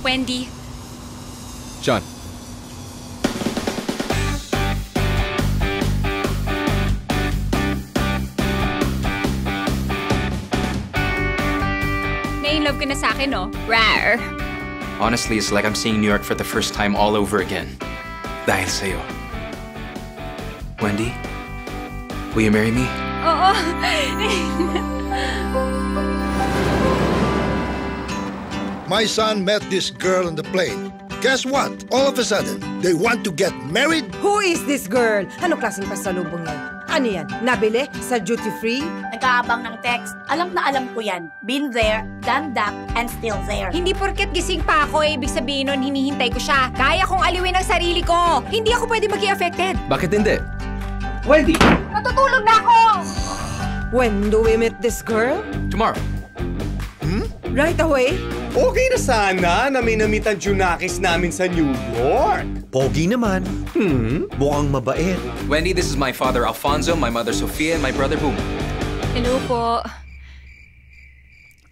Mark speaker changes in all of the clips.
Speaker 1: Wendy.
Speaker 2: John.
Speaker 1: Love ka na sa akin, no? Rar.
Speaker 2: Honestly, it's like I'm seeing New York for the first time all over again. Dahil sa'yo. Wendy, will you marry me?
Speaker 1: Oo.
Speaker 3: My son met this girl on the plane. Guess what? All of a sudden, they want to get married?
Speaker 4: Who is this girl? Anong klaseng pasalubong yan? Ano yan? Nabili? Sa duty-free?
Speaker 5: Nag-aabang ng text. Alam na alam ko yan. Been there, done that, and still there.
Speaker 1: Hindi porket gising pa ako, ibig sabihin nun, hinihintay ko siya. Kaya kong aliwin ang sarili ko. Hindi ako pwede maging affected.
Speaker 2: Bakit hindi? Wendy!
Speaker 1: Natutulog na ako!
Speaker 4: When do we meet this girl?
Speaker 2: Tomorrow.
Speaker 4: Right away?
Speaker 6: Okay na sana na may namit ang Junakis namin sa New York.
Speaker 7: Pogi naman. Mukhang mabait.
Speaker 2: Wendy, this is my father Alfonso, my mother Sofia, and my brother Boom.
Speaker 1: Hello po.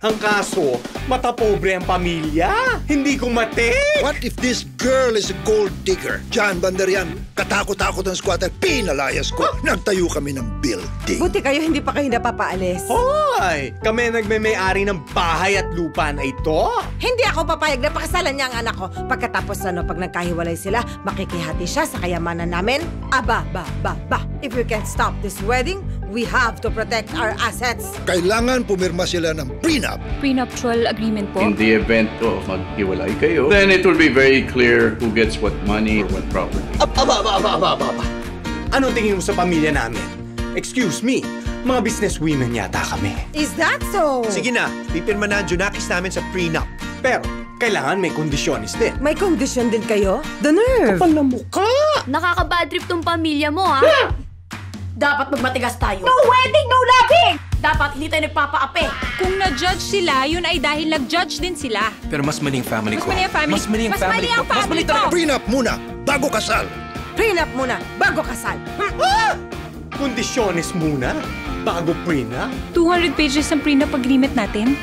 Speaker 6: Ang kaso, matapobre ang pamilya. Hindi ko matik.
Speaker 3: What if this girl is a gold digger? John Bandarian, katakot-takot ng squatter, pinalayas ko. Nagtayo kami ng building.
Speaker 4: Buti kayo, hindi pa kayo napapaalis.
Speaker 6: Hoy! Kami nagme-may-ari ng bahay at lupa na ito.
Speaker 4: Hindi ako papayag na pakasalan niya ang anak ko. Pagkatapos pag nagkahiwalay sila, makikihati siya sa kayamanan namin. Aba. If we can stop this wedding, we have to protect our assets.
Speaker 3: Kailangan pumirma sila ng prenup.
Speaker 1: Prenuptial agreement po?
Speaker 8: In the event maghiwalay kayo, then it will be very clear who gets what money or what property.
Speaker 6: Aba. Anong tingin mo sa pamilya namin? Excuse me, mga businesswomen yata kami.
Speaker 4: Is that so?
Speaker 7: Sige na, pipirma na ang Junakis namin sa prenup.
Speaker 6: Pero, kailangan may kondisyonis din.
Speaker 4: May condition din kayo? The nerve!
Speaker 6: Kapal na mukha!
Speaker 5: Nakaka-bad trip tong pamilya mo, ha? Dapat magmatigas tayo.
Speaker 1: No wedding, no loving!
Speaker 5: Dapat hindi tayo nagpapaape.
Speaker 1: Kung na-judge sila, yun ay dahil nag-judge din sila.
Speaker 2: Pero mas mali ang family ko.
Speaker 1: Mas mali ang family.
Speaker 2: Mas mali ang family ko.
Speaker 1: Mas mali
Speaker 2: talaga.
Speaker 3: Prenup muna, bago kasal.
Speaker 4: Prenup muna, bago kasal.
Speaker 6: Kondisyonis muna, bago prenup.
Speaker 1: 200 pages ang prenup agreement natin.